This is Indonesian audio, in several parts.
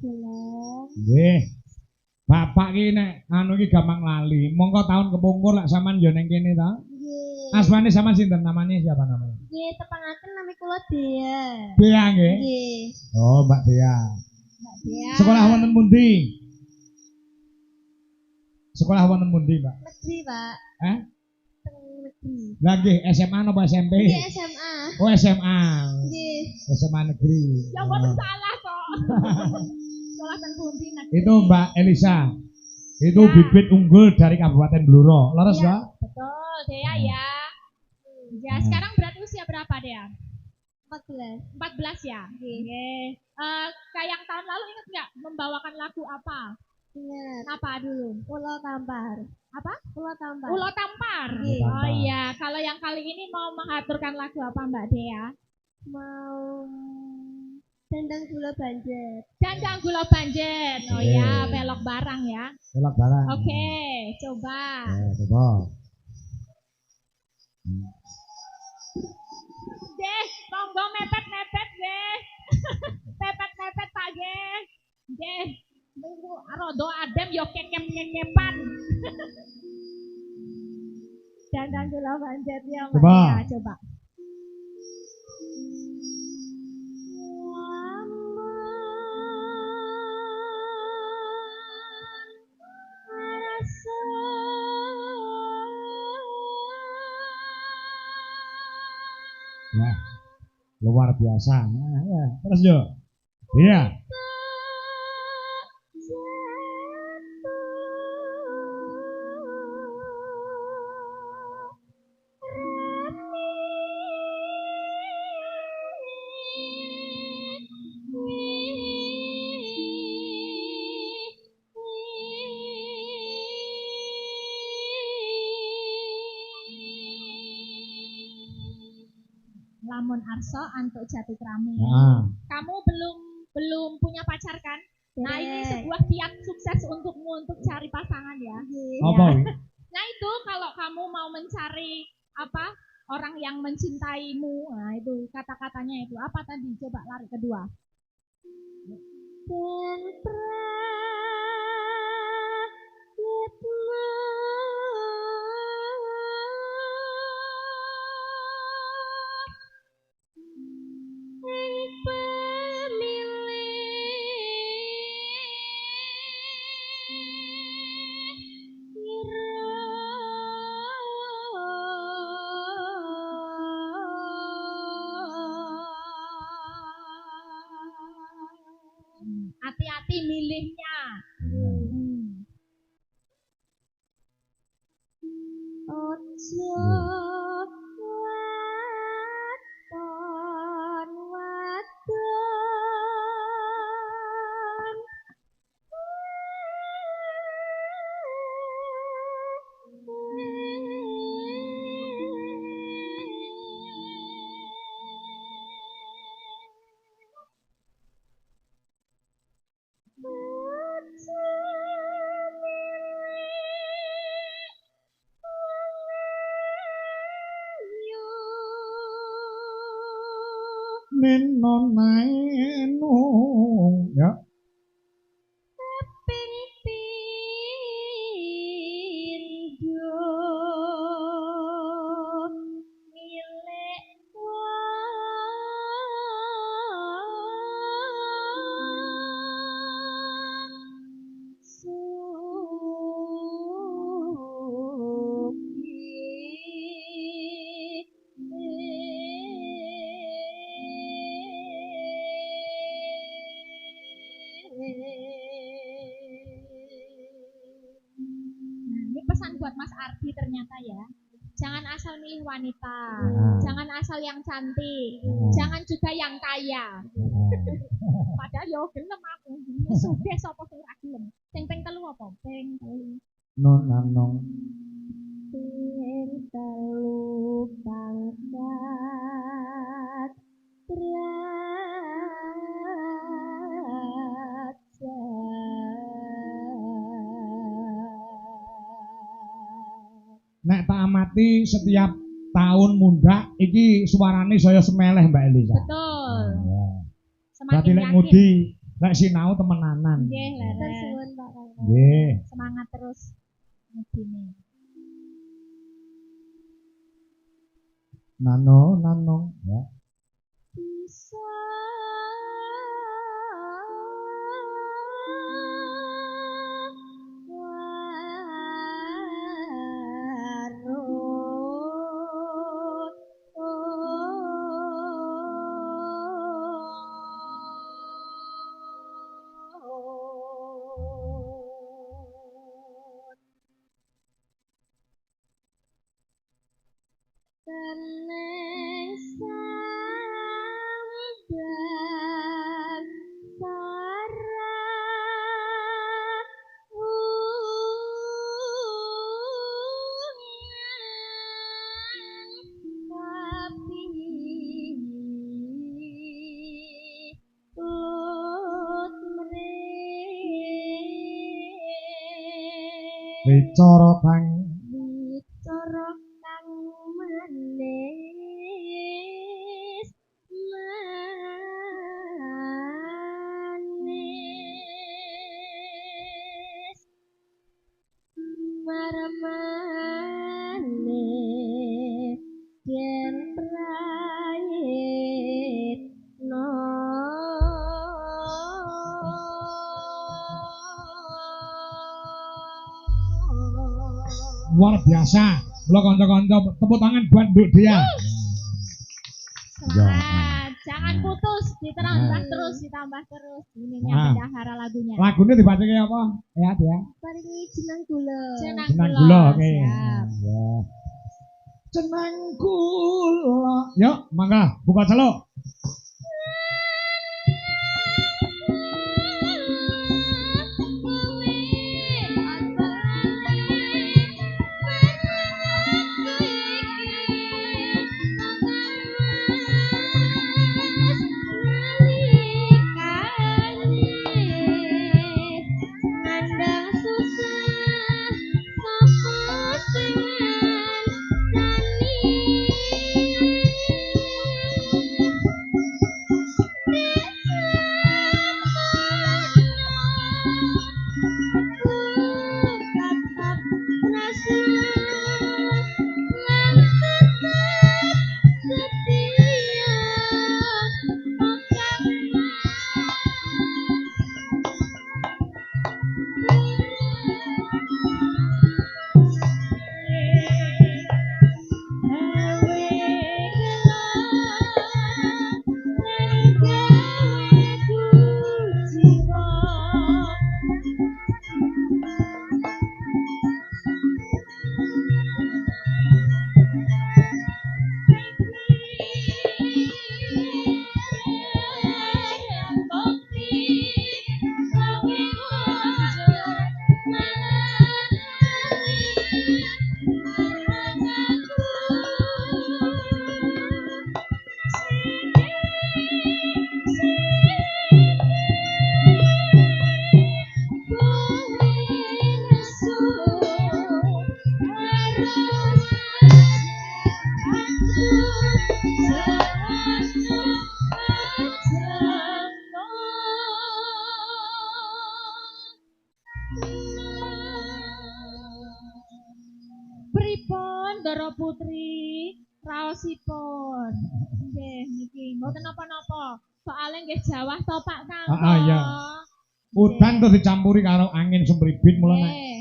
Nggih. Bapak ki nek anu iki gampang lali. Monggo tahun kepungkur lak sampean yo ning kene ta? Nggih. Asmane sampean sinten? Namanya siapa namanya? Nggih, tepangaken nami kula Dea. Dea nggih. Nggih. Oh, Mbak Dea. Mbak Dea. Sekolah wonten pundi? Sekolah wonten pundi, Mbak? Negeri, Pak. Negeri. Lah nggih, SMA napa SMP? Nggih, SMA. Oh, SMA. Nggih. SMA negeri. Ya mboten salah kok. Sekolah teng pundi negeri. Itu Mbak Elisa. Itu bibit unggul dari Kabupaten Blora. Leres, Ya, Mbak? betul, Dea ya. Ya, sekarang berat usia berapa, Dea? 14. 14 ya? Oke. Kayak yang tahun lalu ingat nggak membawakan lagu apa? Ingat. Apa dulu? Ulo Tampar. Apa? Ulo Tampar. Ulo Tampar. Oh iya, kalau yang kali ini mau mengaturkan lagu apa Mbak Dea? Mau Dandang Gula Banjet. Dandang Gula Banjet. Oh iya, belok barang ya. Belok barang. Oke, coba. Ya, coba. Deh, monggo mepet-mepet deh. Mepet-mepet Pak Deh. Deh, minggu rodo adem yo kekep-kekepan. Dandang Gula Banjet ya Mbak Dea, coba. Wah, luar biasa. Nah, ya. Terus yo. Iya. Lamun Arso antuk jati krami. Kamu belum punya pacar kan? Nah, ini sebuah kiat sukses untukmu untuk cari pasangan ya. Apa? Nah, itu kalau kamu mau mencari apa? Orang yang mencintaimu. Nah, itu kata-katanya itu. Apa tadi? Coba lari kedua. Dan hati-hati milihnya. Ojo waton wadon Nenon naenung ya. Ping pindho milik pesan buat Mas Ardi ternyata ya. Jangan asal milih wanita, jangan asal yang cantik, jangan juga yang kaya. Padahal yo gelem aku, sugih sapa sing ora gelem. Sing ping 3 apa? Ping 3. Non nanong. Ping 3 pangkat Nek tak amati setiap tahun mundak iki suarane saya semeleh Mbak Elisa. betul. Berarti Semakin lek yakin. ngudi Lek sinau temenanan. Nggih, leren. Tersuwun Pak Kang. Nggih. Semangat terus ngedine. Nano ya. Bisa teneng sambang sarah tapi ut Bicara kang bicara kang manis manis maramane yen prayit no luar biasa. Lo kanca-kanca tepuk tangan buat Nduk Dia. Semangat, jangan putus, ditambah terus, ininya Nah. bendahara lagunya. Lagunya dibacake apa? Ya, Dia. Paringi jeneng kula. Jenang Jenang kula, gula, oke. siap. Ya. Jenang kula. Yuk, mangga buka celuk. Pripun Ndara Putri raosipun. Nggih niki mboten napa-napa. Soale nggih jawah to Pak Kang. Iya. Udan tuh dicampuri karo angin sembribit mulane. Nggih.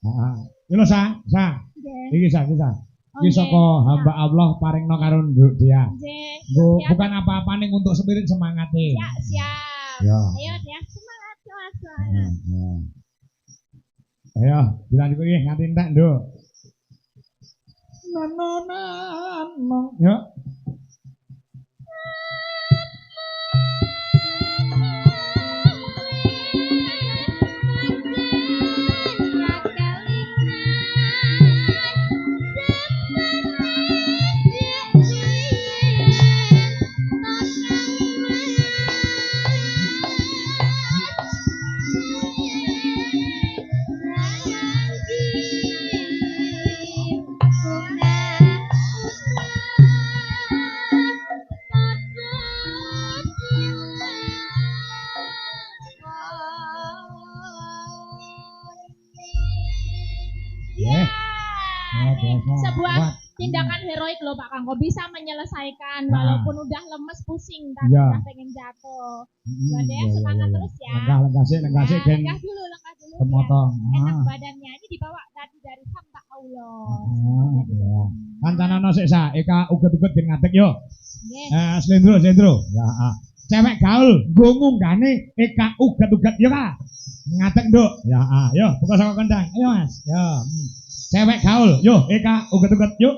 Heeh. Iki lho Sa. Nggih. Iki Sa. Iki Oke, saka hamba Allah paringno karo Nduk Dia. Nggih. Bu, Siap. bukan apa-apa ning untuk spirit semangate. Siap. Ya. Ayo dia semangat semangat. Ayo, dilanjut iki nganti entek, Nduk. Nano. Ya. Ya. Ya, biasa. Sebuah Kuat. tindakan heroik loh Pak Kangko, bisa menyelesaikan Nah. walaupun udah lemes pusing tapi Iya. udah pengen jatuh. Mm, Buat iya, ya semangat iya, iya. terus ya. Lenggah sih Ya, gen lenggah dulu ya. kemotong. Enak Ah. badannya ini dibawa tadi dari hamba Allah. Ah, iya. Kancana sik sa, Eka uget-uget ben ngadeg yo. Nggih. Slendro. Ya, cewek gaul nggo ngunggane Eka uget-uget yo Kak. Ngadeg, Nduk. Ya, yo buka saka kendang. Ayo Mas. Yo. Cewek gaul, yo Eka uget-uget yuk.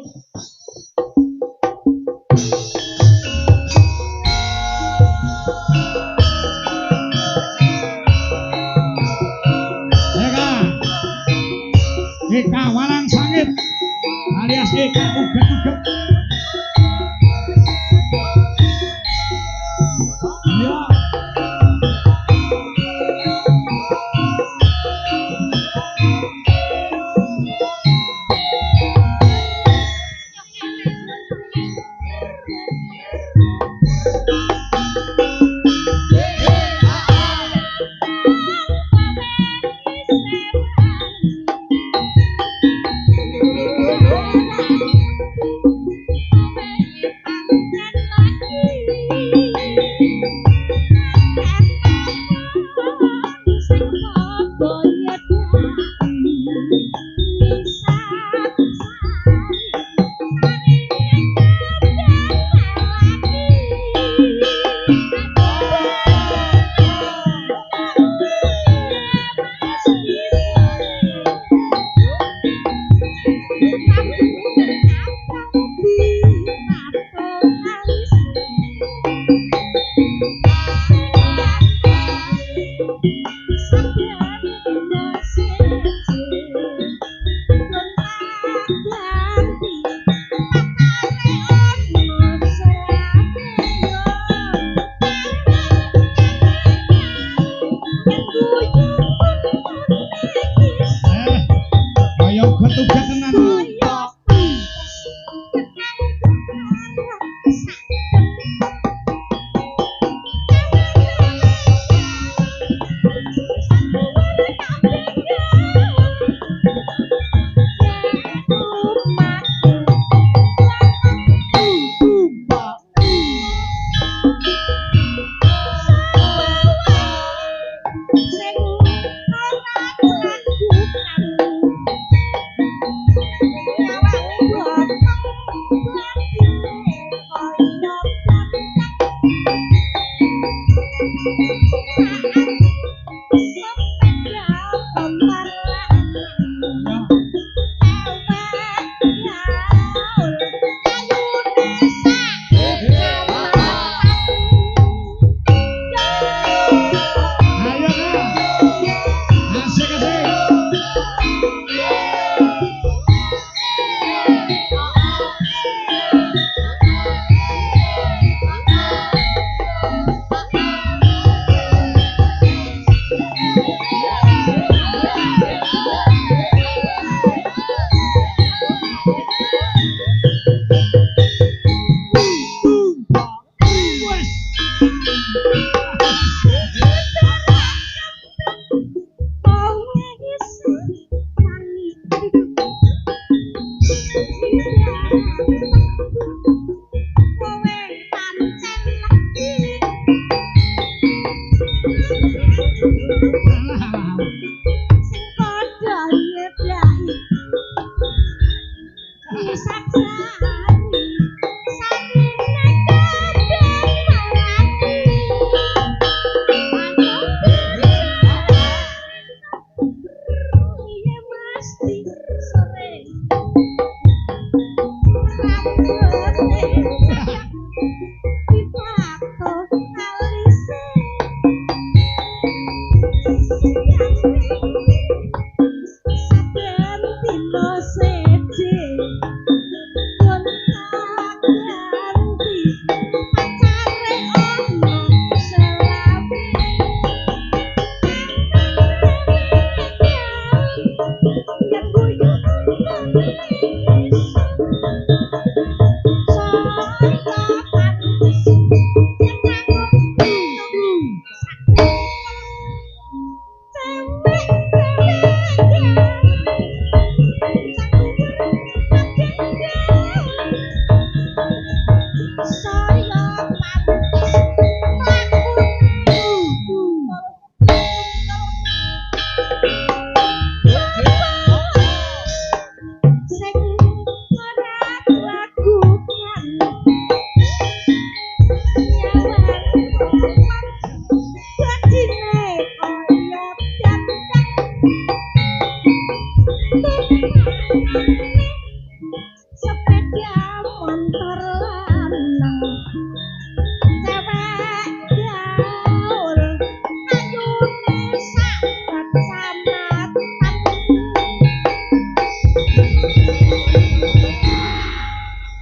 Eka Walang Sangit alias Eka uget-uget.